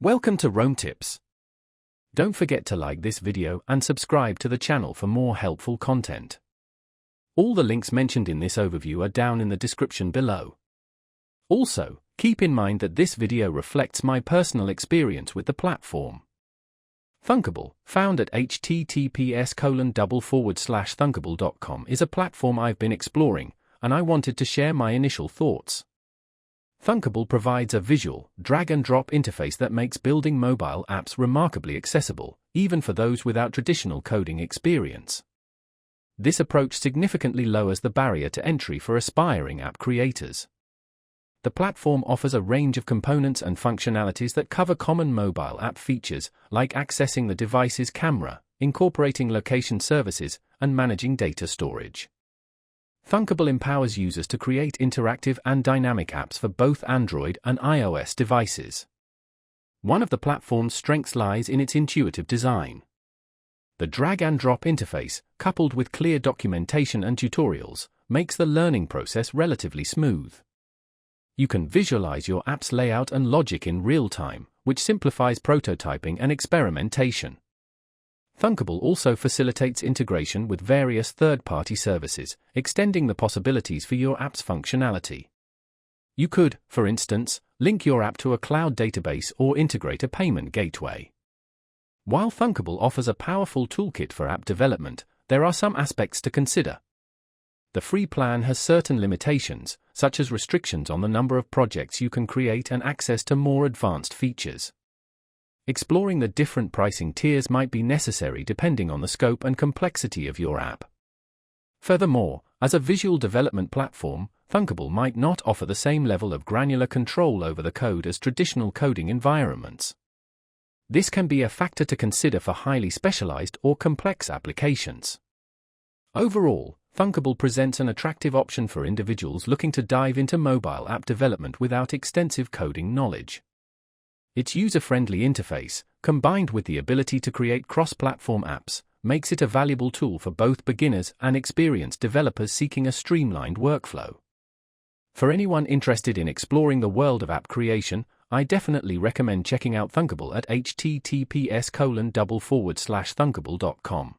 Welcome to Rome Tips. Don't forget to like this video and subscribe to the channel for more helpful content. All the links mentioned in this overview are down in the description below. Also, keep in mind that this video reflects my personal experience with the platform. Thunkable, found at https://thunkable.com, is a platform I've been exploring, and I wanted to share my initial thoughts. Thunkable provides a visual, drag-and-drop interface that makes building mobile apps remarkably accessible, even for those without traditional coding experience. This approach significantly lowers the barrier to entry for aspiring app creators. The platform offers a range of components and functionalities that cover common mobile app features, like accessing the device's camera, incorporating location services, and managing data storage. Thunkable empowers users to create interactive and dynamic apps for both Android and iOS devices. One of the platform's strengths lies in its intuitive design. The drag-and-drop interface, coupled with clear documentation and tutorials, makes the learning process relatively smooth. You can visualize your app's layout and logic in real time, which simplifies prototyping and experimentation. Thunkable also facilitates integration with various third-party services, extending the possibilities for your app's functionality. You could, for instance, link your app to a cloud database or integrate a payment gateway. While Thunkable offers a powerful toolkit for app development, there are some aspects to consider. The free plan has certain limitations, such as restrictions on the number of projects you can create and access to more advanced features. Exploring the different pricing tiers might be necessary depending on the scope and complexity of your app. Furthermore, as a visual development platform, Thunkable might not offer the same level of granular control over the code as traditional coding environments. This can be a factor to consider for highly specialized or complex applications. Overall, Thunkable presents an attractive option for individuals looking to dive into mobile app development without extensive coding knowledge. Its user-friendly interface, combined with the ability to create cross-platform apps, makes it a valuable tool for both beginners and experienced developers seeking a streamlined workflow. For anyone interested in exploring the world of app creation, I definitely recommend checking out Thunkable at https://thunkable.com.